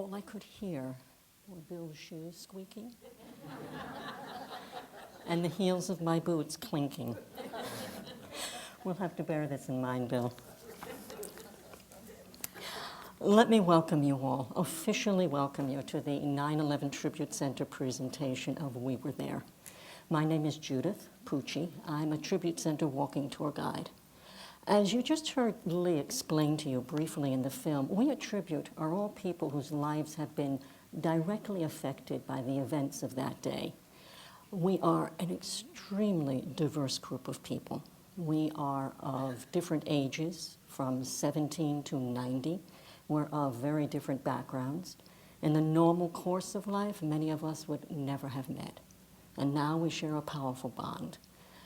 All I could hear were Bill's shoes squeaking and the heels of my boots clinking. We'll have to bear this in mind, Bill. Let me welcome you all, officially welcome you to the 9/11 Tribute Center presentation of We Were There. My name is Judith Pucci. I'm a Tribute Center walking tour guide. As you just heard Lee explain to you briefly in the film, we at Tribute are all people whose lives have been directly affected by the events of that day. We are an extremely diverse group of people. We are of different ages, from 17 to 90. We're of very different backgrounds. In the normal course of life, many of us would never have met. And now we share a powerful bond.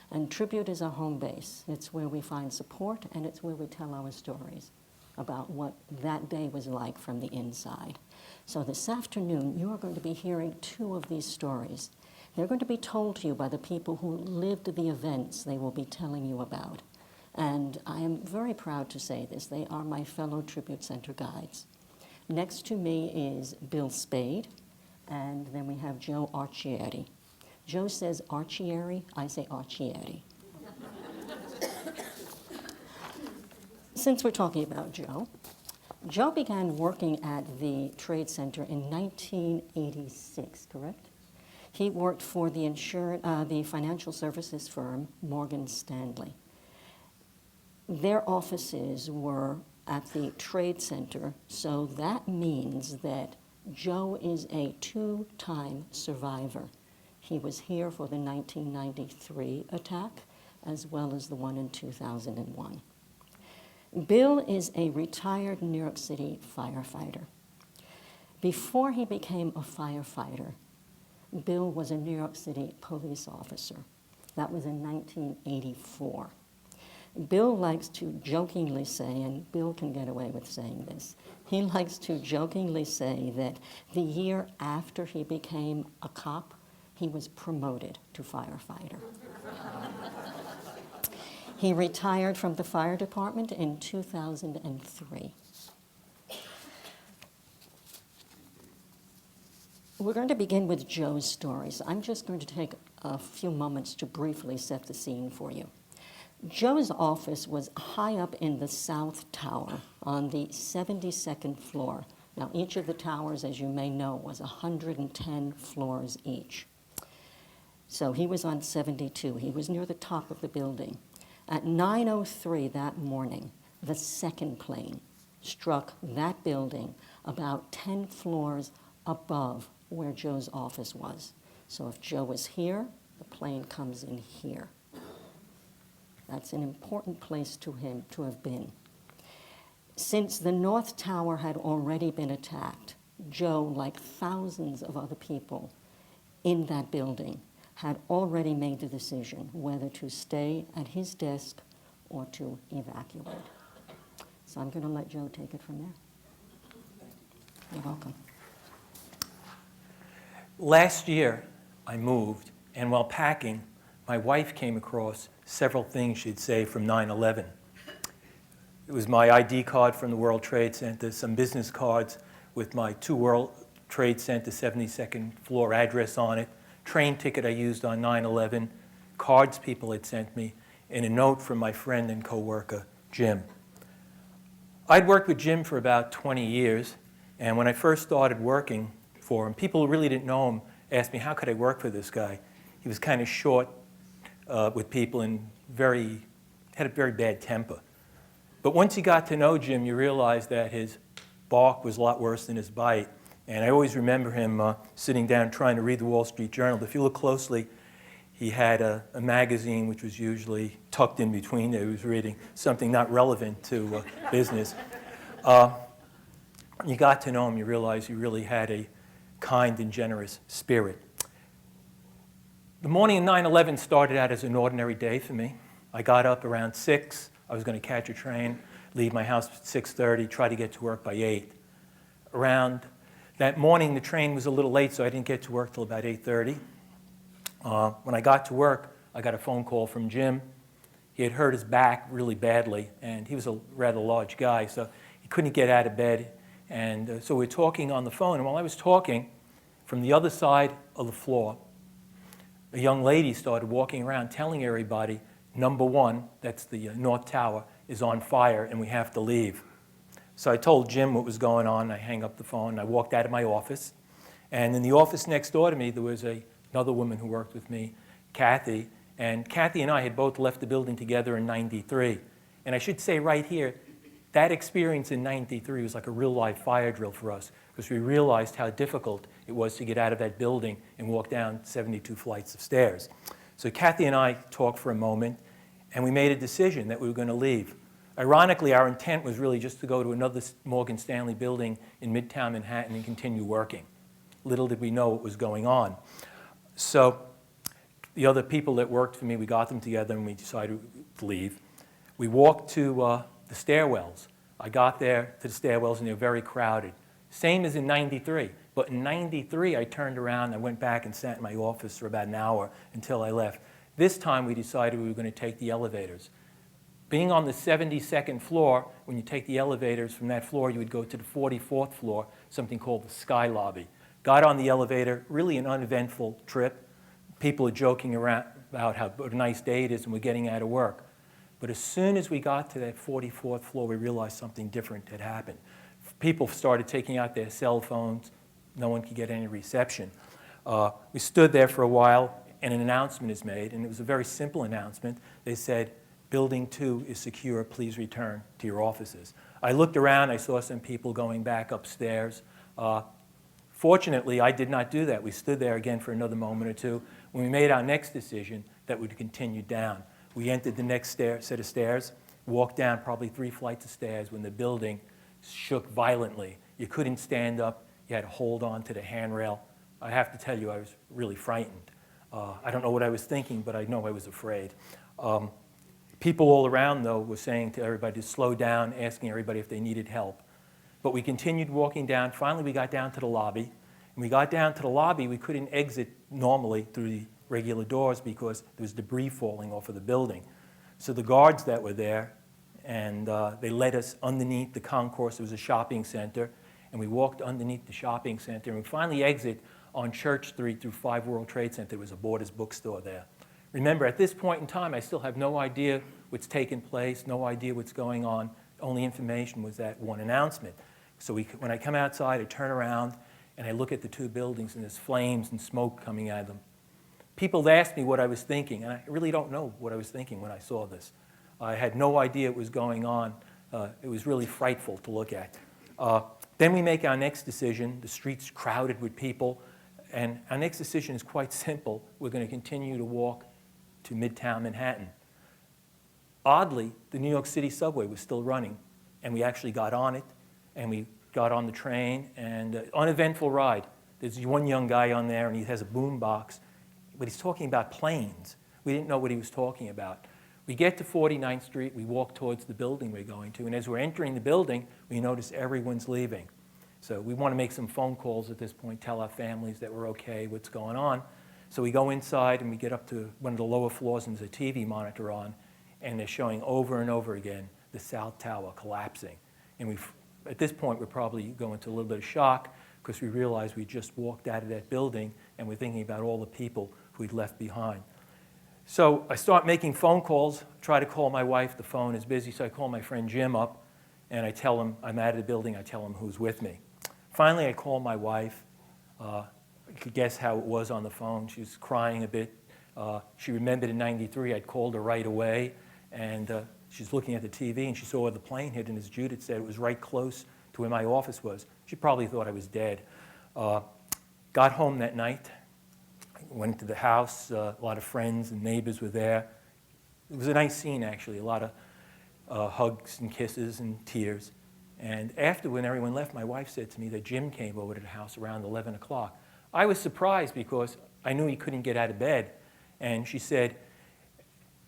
And Tribute is our home base. It's where we find support, and it's where we tell our stories about what that day was like from the inside. So this afternoon, you are going to be hearing two of these stories. They're going to be told to you by the people who lived the events they will be telling you about. And I am very proud to say this. They are my fellow Tribute Center guides. Next to me is Bill Spade, and then we have Joe Arcieri. Joe says Arcieri, I say Arcieri. Since we're talking about Joe, Joe began working at the Trade Center in 1986, correct? He worked for the financial services firm Morgan Stanley. Their offices were at the Trade Center, so that means that Joe is a two-time survivor. He was here for the 1993 attack, as well as the one in 2001. Bill is a retired New York City firefighter. Before he became a firefighter, Bill was a New York City police officer. That was in 1984. Bill likes to jokingly say, and Bill can get away with saying this, he likes to jokingly say that the year after he became a cop, he was promoted to firefighter. He retired from the fire department in 2003. We're going to begin with Joe's stories. I'm just going to take a few moments to briefly set the scene for you. Joe's office was high up in the South Tower on the 72nd floor. Now, each of the towers, as you may know, was 110 floors each. So he was on 72. He was near the top of the building. At 9:03 that morning, the second plane struck that building about 10 floors above where Joe's office was. So if Joe was here, the plane comes in here. That's an important place to him to have been. Since the North Tower had already been attacked, Joe, like thousands of other people in that building, had already made the decision whether to stay at his desk or to evacuate. So I'm going to let Joe take it from there. You're welcome. Last year, I moved, and while packing, my wife came across several things she'd saved from 9/11. It was my ID card from the World Trade Center, some business cards with my 2 World Trade Center 72nd floor address on it, train ticket I used on 9/11, cards people had sent me, and a note from my friend and coworker, Jim. I'd worked with Jim for about 20 years, and when I first started working for him, people who really didn't know him asked me, how could I work for this guy? He was kind of short with people and had a very bad temper. But once you got to know Jim, you realized that his bark was a lot worse than his bite. And I always remember him sitting down trying to read the Wall Street Journal. If you look closely, he had a magazine which was usually tucked in between there. He was reading something not relevant to business. You got to know him, you realized he really had a kind and generous spirit. The morning of 9/11 started out as an ordinary day for me. I got up around 6. I was going to catch a train, leave my house at 6:30, try to get to work by 8. Around that morning, the train was a little late, so I didn't get to work till about 8:30. When I got to work, I got a phone call from Jim. He had hurt his back really badly, and he was a rather large guy, so he couldn't get out of bed. And so we're talking on the phone, and while I was talking, from the other side of the floor, a young lady started walking around telling everybody, number 1, that's the North Tower, is on fire and we have to leave. So I told Jim what was going on. I hang up the phone, and I walked out of my office. And in the office next door to me, there was another woman who worked with me, Kathy. And Kathy and I had both left the building together in '93. And I should say right here, that experience in '93 was like a real-life fire drill for us, because we realized how difficult it was to get out of that building and walk down 72 flights of stairs. So Kathy and I talked for a moment, and we made a decision that we were going to leave. Ironically, our intent was really just to go to another Morgan Stanley building in Midtown Manhattan and continue working. Little did we know what was going on. So the other people that worked for me, we got them together and we decided to leave. We walked to the stairwells. I got there to the stairwells and they were very crowded. Same as in '93, but in '93 I turned around, I went back and sat in my office for about an hour until I left. This time we decided we were going to take the elevators. Being on the 72nd floor, when you take the elevators from that floor, you would go to the 44th floor, something called the Sky Lobby. Got on the elevator, really an uneventful trip. People are joking around about how what a nice day it is and we're getting out of work. But as soon as we got to that 44th floor, we realized something different had happened. People started taking out their cell phones. No one could get any reception. We stood there for a while, and an announcement is made, and it was a very simple announcement. They said, "Building 2 is secure. Please return to your offices." I looked around. I saw some people going back upstairs. Fortunately, I did not do that. We stood there again for another moment or two. When we made our next decision, that would continue down. We entered the next set of stairs, walked down probably 3 flights of stairs when the building shook violently. You couldn't stand up. You had to hold on to the handrail. I have to tell you, I was really frightened. I don't know what I was thinking, but I know I was afraid. People all around, though, were saying to everybody to slow down, asking everybody if they needed help. But we continued walking down. Finally, we got down to the lobby. When we got down to the lobby, we couldn't exit normally through the regular doors because there was debris falling off of the building. So the guards that were there, and they led us underneath the concourse. It was a shopping center, and we walked underneath the shopping center, and we finally exit on Church Street through 5 World Trade Center. There was a Borders bookstore there. Remember, at this point in time, I still have no idea what's taken place, no idea what's going on. The only information was that one announcement. So when I come outside, I turn around, and I look at the 2 buildings, and there's flames and smoke coming out of them. People asked me what I was thinking, and I really don't know what I was thinking when I saw this. I had no idea what was going on. It was really frightful to look at. Then we make our next decision. The street's crowded with people, and our next decision is quite simple. We're going to continue to walk to Midtown Manhattan. Oddly, the New York City subway was still running, and we actually got on it, and we got on the train, and uneventful ride. There's one young guy on there, and he has a boom box, but he's talking about planes. We didn't know what he was talking about. We get to 49th Street, we walk towards the building we're going to, and as we're entering the building, we notice everyone's leaving. So we want to make some phone calls at this point, tell our families that we're okay, what's going on. So we go inside and we get up to one of the lower floors and there's a TV monitor on, and they're showing over and over again the South Tower collapsing. And at this point, we're probably going to a little bit of shock because we realize we just walked out of that building and we're thinking about all the people who we'd left behind. So I start making phone calls, try to call my wife. The phone is busy, so I call my friend Jim up, and I tell him I'm out of the building. I tell him who's with me. Finally, I call my wife. You could guess how it was on the phone. She was crying a bit. She remembered in '93 I'd called her right away, and she's looking at the TV, and she saw where the plane hit, and as Judith said, it was right close to where my office was. She probably thought I was dead. Got home that night. Went to the house. A lot of friends and neighbors were there. It was a nice scene, actually. A lot of hugs and kisses and tears. And after, when everyone left, my wife said to me that Jim came over to the house around 11 o'clock. I was surprised because I knew he couldn't get out of bed. And she said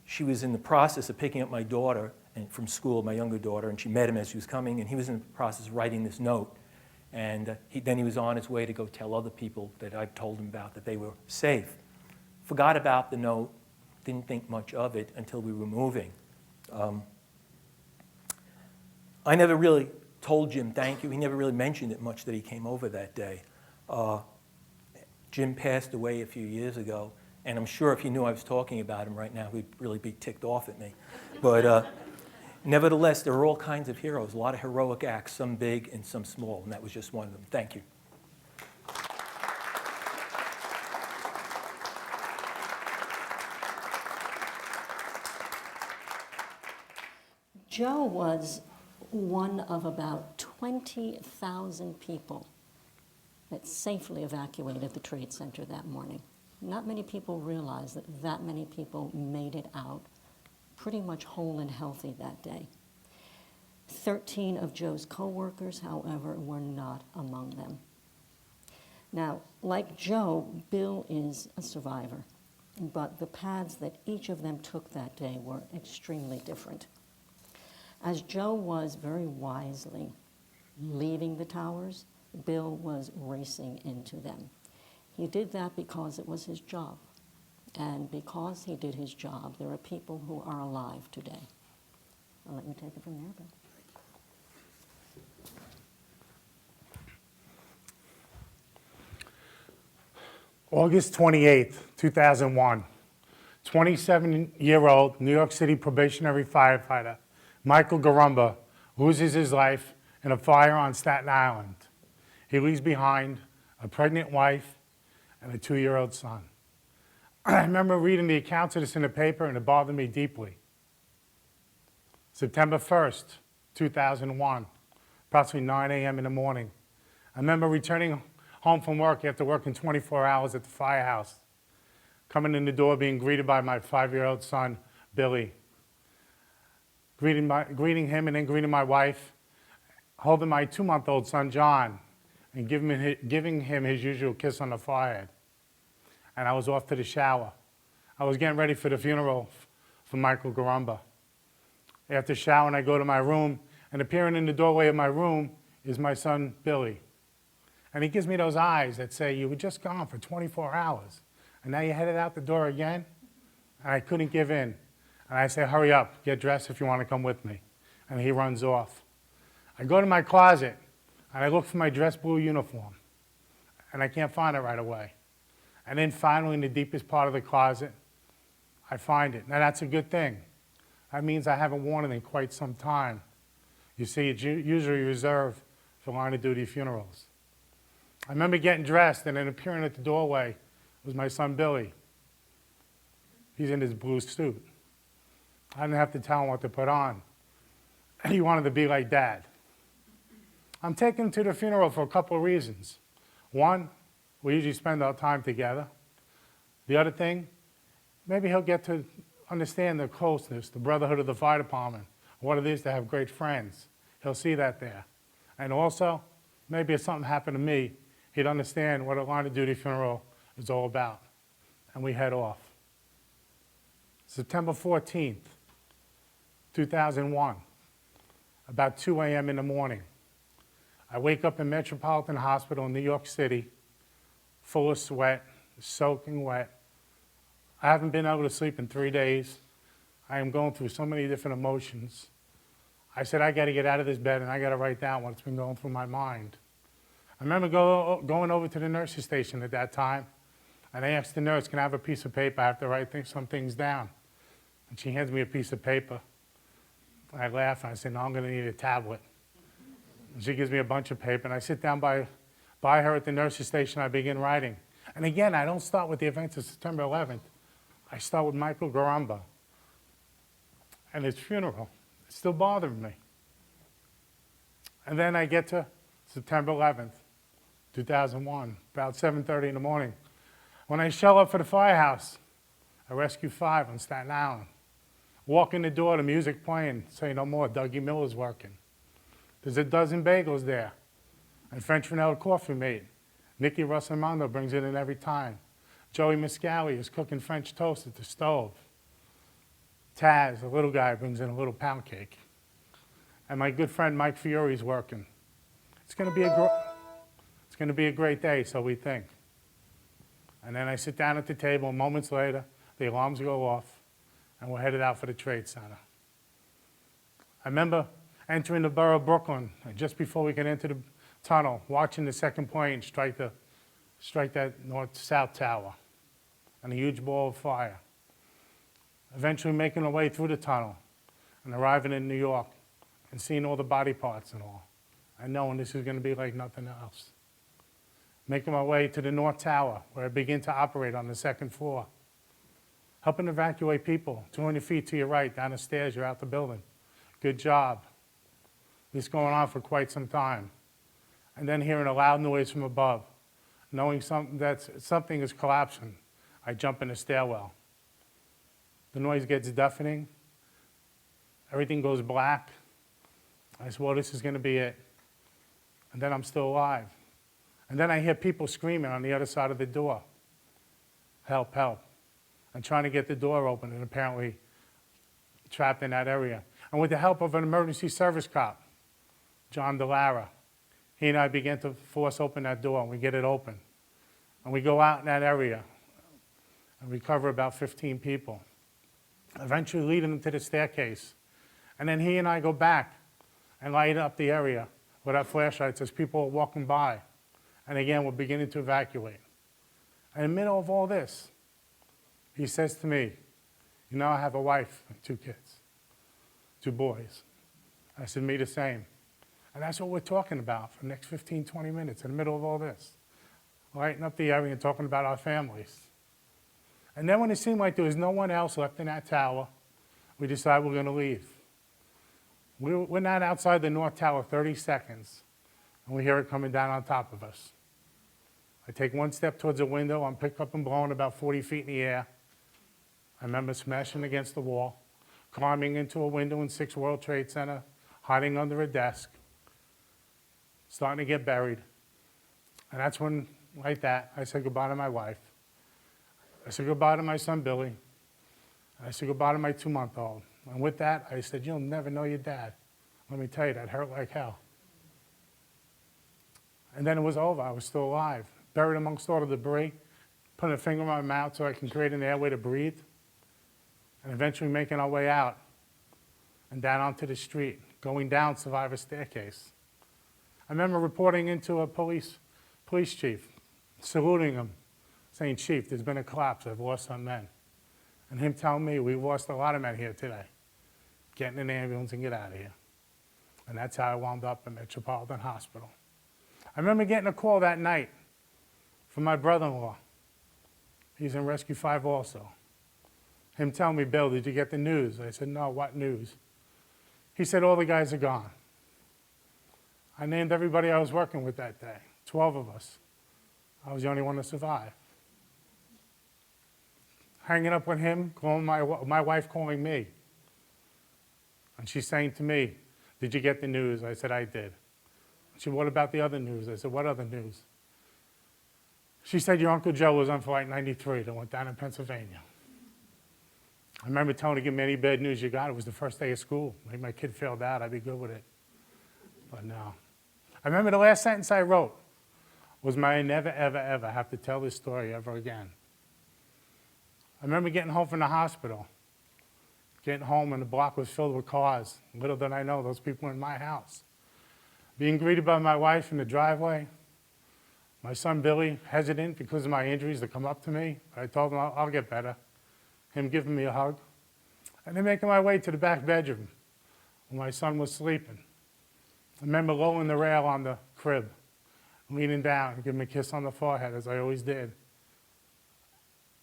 she was in the process of picking up my daughter from school, my younger daughter, and she met him as she was coming, and he was in the process of writing this note. And then he was on his way to go tell other people that I'd told him about that they were safe. Forgot about the note, didn't think much of it until we were moving. I never really told Jim thank you. He never really mentioned it much that he came over that day. Jim passed away a few years ago, and I'm sure if he knew I was talking about him right now, he'd really be ticked off at me. But nevertheless, there are all kinds of heroes, a lot of heroic acts, some big and some small, and that was just one of them. Thank you. Joe was one of about 20,000 people that safely evacuated the Trade Center that morning. Not many people realize that that many people made it out pretty much whole and healthy that day. 13 of Joe's co-workers, however, were not among them. Now, like Joe, Bill is a survivor, but the paths that each of them took that day were extremely different. As Joe was very wisely leaving the towers, Bill was racing into them. He did that because it was his job. And because he did his job, there are people who are alive today. I'll let you take it from there, Bill. August 28th, 2001, 27-year-old New York City probationary firefighter Michael Garumba loses his life in a fire on Staten Island. He leaves behind a pregnant wife and a 2-year-old son. I remember reading the accounts of this in the paper, and it bothered me deeply. September 1st, 2001, approximately 9 a.m. in the morning. I remember returning home from work after working 24 hours at the firehouse, coming in the door, being greeted by my 5-year-old son, Billy. Greeting him and then greeting my wife, holding my 2-month-old son, John, and giving him his usual kiss on the forehead. And I was off to the shower. I was getting ready for the funeral for Michael Garumba. After showering, I go to my room, and appearing in the doorway of my room is my son, Billy. And he gives me those eyes that say, you were just gone for 24 hours, and now you're headed out the door again? And I couldn't give in. And I say, hurry up, get dressed if you want to come with me. And he runs off. I go to my closet, and I look for my dress blue uniform, and I can't find it right away. And then finally, in the deepest part of the closet, I find it. Now, that's a good thing. That means I haven't worn it in quite some time. You see, it's usually reserved for line-of-duty funerals. I remember getting dressed, and then appearing at the doorway was my son, Billy. He's in his blue suit. I didn't have to tell him what to put on. He wanted to be like Dad. I'm taking him to the funeral for a couple of reasons. One, we usually spend our time together. The other thing, maybe he'll get to understand the closeness, the brotherhood of the fire department, what it is to have great friends. He'll see that there. And also, maybe if something happened to me, he'd understand what a line-of-duty funeral is all about. And we head off. September 14th, 2001, about 2 a.m. in the morning. I wake up in Metropolitan Hospital in New York City, full of sweat, soaking wet. I haven't been able to sleep in 3 days. I am going through so many different emotions. I said, I got to get out of this bed, and I got to write down what's been going through my mind. I remember going over to the nurse's station at that time, and I asked the nurse, can I have a piece of paper? I have to write some things down. And she hands me a piece of paper. I laugh, and I say, no, I'm going to need a tablet. And she gives me a bunch of paper, and I sit down by her at the nurse's station. I begin writing. And again, I don't start with the events of September 11th. I start with Michael Garumba and his funeral. It still bothered me. And then I get to September 11th, 2001, about 7:30 in the morning. When I show up for the firehouse, a Rescue 5 on Staten Island. Walk in the door, the music playing, say no more, Dougie Miller's working. There's a dozen bagels there, and French vanilla coffee made. Nicky Russamondo brings it in every time. Joey Miscali is cooking French toast at the stove. Taz, the little guy, brings in a little pound cake. And my good friend Mike Fiore is working. It's going to be a great day, so we think. And then I sit down at the table, and moments later, the alarms go off, and we're headed out for the Trade Center. I remember entering the borough of Brooklyn, and just before we could enter the tunnel, watching the second plane strike that north-south tower, and a huge ball of fire. Eventually making our way through the tunnel and arriving in New York and seeing all the body parts and all, and knowing this is going to be like nothing else. Making my way to the North Tower, where I begin to operate on the second floor. Helping evacuate people 200 feet to your right, down the stairs, you're out the building. Good job. This going on for quite some time. And then hearing a loud noise from above, knowing something is collapsing, I jump in the stairwell. The noise gets deafening. Everything goes black. I said, well, this is going to be it. And then I'm still alive. And then I hear people screaming on the other side of the door. Help, help. And trying to get the door open, and apparently trapped in that area. And with the help of an emergency service cop, John DeLara, he and I began to force open that door, and we get it open. And we go out in that area and recover about 15 people, eventually leading them to the staircase. And then he and I go back and light up the area with our flashlights as people are walking by. And again, we're beginning to evacuate. And in the middle of all this, he says to me, you know, I have a wife and 2 kids, 2 boys. I said, me the same. And that's what we're talking about for the next 15, 20 minutes in the middle of all this. Lighting up the area and talking about our families. And then when it seemed like there was no one else left in that tower, we decided we're going to leave. We're not outside the North Tower 30 seconds, and we hear it coming down on top of us. I take 1 step towards the window. I'm picked up and blown about 40 feet in the air. I remember smashing against the wall, climbing into a window in 6 World Trade Center, hiding under a desk, starting to get buried. And that's when, like that, I said goodbye to my wife. I said goodbye to my son, Billy. I said goodbye to my 2-month-old. And with that, I said, you'll never know your dad. Let me tell you, that hurt like hell. And then it was over. I was still alive, buried amongst all the debris, putting a finger in my mouth so I can create an airway to breathe, and eventually making our way out and down onto the street, going down Survivor Staircase. I remember reporting into a police chief, saluting him, saying, Chief, there's been a collapse. I've lost some men. And him telling me, we've lost a lot of men here today. Get in an ambulance and get out of here. And that's how I wound up in Metropolitan Hospital. I remember getting a call that night from my brother-in-law. He's in Rescue 5 also. Him telling me, Bill, did you get the news? I said, no, what news? He said, all the guys are gone. I named everybody I was working with that day, 12 of us. I was the only one to survive. Hanging up with him, calling my wife calling me. And she's saying to me, did you get the news? I said, I did. She said, what about the other news? I said, what other news? She said, your Uncle Joe was on Flight 93 that went down in Pennsylvania. I remember telling her, give me any bad news you got. It was the first day of school. Maybe my kid failed out. I'd be good with it. But no. I remember the last sentence I wrote was, may I never, ever, ever have to tell this story ever again. I remember getting home from the hospital. Getting home and the block was filled with cars. Little did I know those people were in my house. Being greeted by my wife in the driveway. My son Billy, hesitant because of my injuries, to come up to me. But I told him I'll get better. Him giving me a hug. And then making my way to the back bedroom where my son was sleeping. I remember lowering the rail on the crib, leaning down and giving him a kiss on the forehead, as I always did.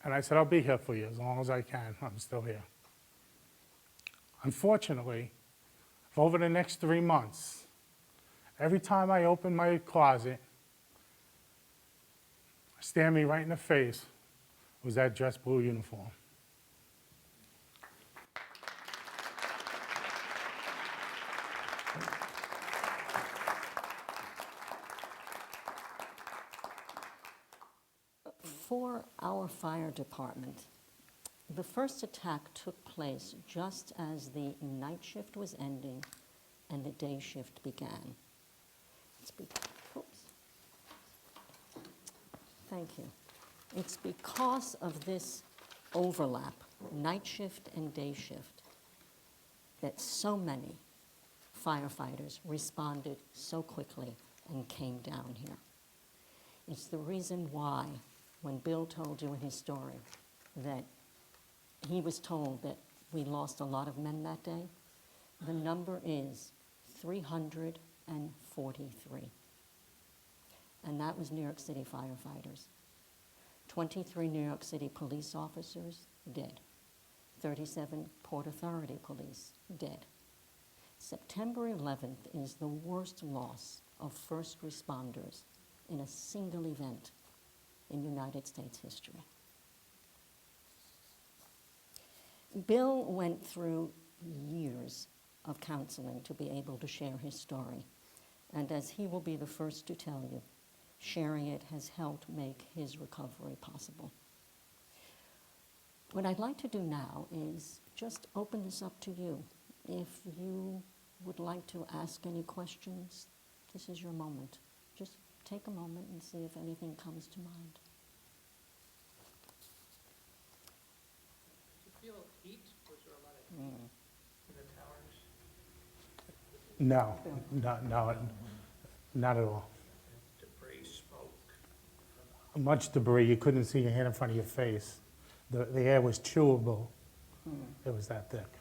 And I said, I'll be here for you as long as I can. I'm still here. Unfortunately, for over the next 3 months, every time I opened my closet, staring me right in the face was that dress blue uniform. For our fire department, the first attack took place just as the night shift was ending and the day shift began. Oops. Thank you. It's because of this overlap, night shift and day shift, that so many firefighters responded so quickly and came down here. It's the reason why, when Bill told you in his story that he was told that we lost a lot of men that day, the number is 343. And that was New York City firefighters. 23 New York City police officers dead. 37 Port Authority police dead. September 11th is the worst loss of first responders in a single event in United States history. Bill went through years of counseling to be able to share his story. And as he will be the first to tell you, sharing it has helped make his recovery possible. What I'd like to do now is just open this up to you. If you would like to ask any questions, this is your moment. Just take a moment and see if anything comes to mind. Did you feel heat? Was there a lot of heat in the towers? No, not at all. Debris, smoke? Much debris, you couldn't see your hand in front of your face. The air was chewable. It was that thick.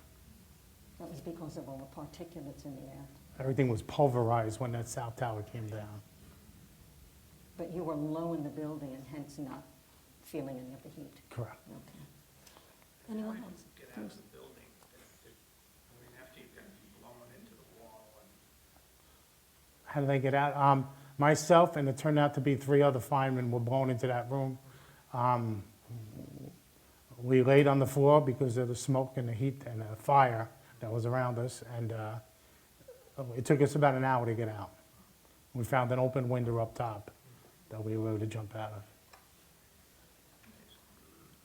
That was because of all the particulates in the air. Everything was pulverized when that south tower came down. But you were low in the building and hence not feeling any of the heat. Correct. Okay. Anyone How else? did you get out of Please. the building? After you got blown into the wall and... How did they get out? Myself, and it turned out to be 3 other firemen were blown into that room. We laid on the floor because of the smoke and the heat and the fire that was around us, and it took us about an hour to get out. We found an open window up top that we were able to jump out of.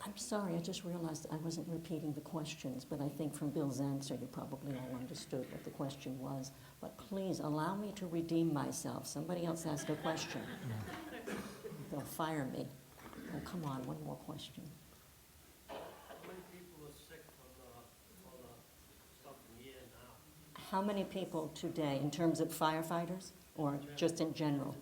I'm sorry, I just realized I wasn't repeating the questions, but I think from Bill's answer you probably all understood what the question was. But please allow me to redeem myself. Somebody else asked a question. They'll fire me. Oh, come on, one more question. How many people are sick from all the stuff in the air now? How many people today, in terms of firefighters, or just in general?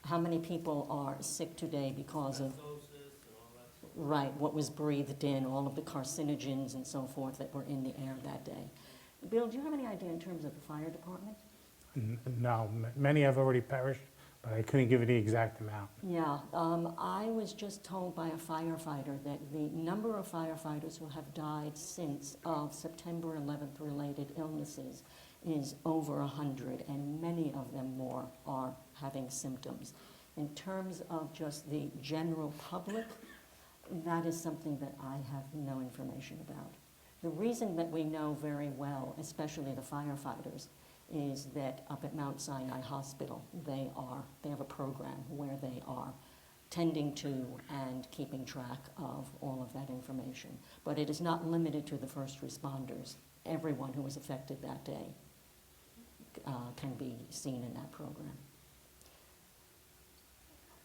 How many people are sick today because of, Doses and all that stuff. right, what was breathed in, all of the carcinogens and so forth that were in the air that day? Bill, do you have any idea in terms of the fire department? No, many have already perished, but I couldn't give you the exact amount. Yeah, I was just told by a firefighter that the number of firefighters who have died since of September 11th related illnesses is over 100, and many of them more are having symptoms. In terms of just the general public, that is something that I have no information about. The reason that we know very well, especially the firefighters, is that up at Mount Sinai Hospital, they have a program where they are tending to and keeping track of all of that information. But it is not limited to the first responders. Everyone who was affected that day can be seen in that program.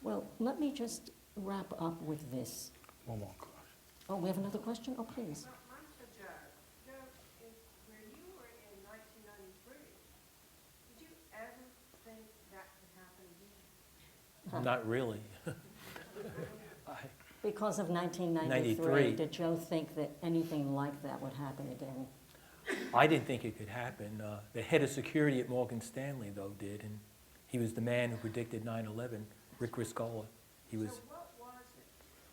Well, let me just wrap up with this. One more question. Oh, we have another question? Oh, please. Well, mine's for Joe. Joe, where you were in 1993, did you ever think that could happen again? Not really. Because of 1993, 93. did Joe think that anything like that would happen again? I didn't think it could happen. The head of security at Morgan Stanley, though, did, and he was the man who predicted 9/11, Rick Riscola. He was. So what was it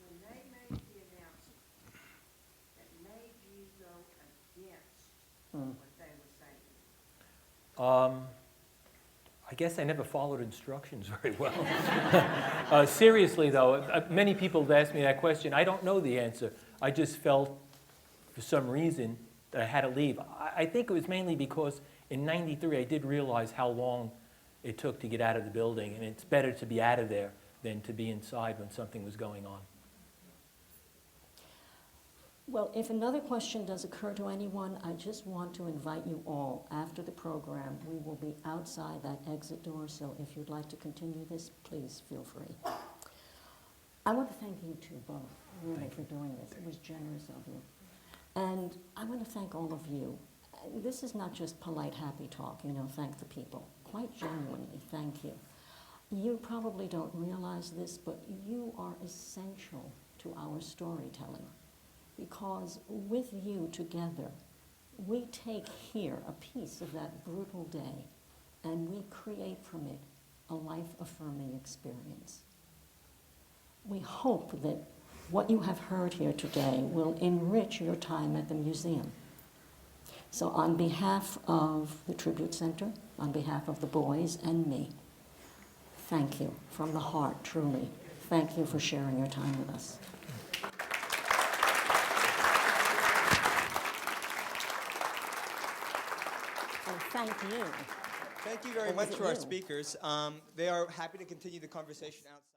when they made the announcement that made you go against what they were saying? I guess I never followed instructions very well. Seriously, though, many people have asked me that question. I don't know the answer. I just felt, for some reason, that I had to leave. I think it was mainly because in '93 I did realize how long it took to get out of the building, and it's better to be out of there than to be inside when something was going on. Well, if another question does occur to anyone, I just want to invite you all after the program. We will be outside that exit door, so if you'd like to continue this, please feel free. I want to thank you two both, really, for doing this. It was generous of you. And I want to thank all of you. This is not just polite, happy talk, thank the people. Quite genuinely, thank you. You probably don't realize this, but you are essential to our storytelling, because with you together, we take here a piece of that brutal day and we create from it a life-affirming experience. We hope that what you have heard here today will enrich your time at the museum. So on behalf of the Tribute Center, on behalf of the boys and me, thank you from the heart, truly. Thank you for sharing your time with us. And thank you. Thank you very Or was much it to our you? speakers. They are happy to continue the conversation outside.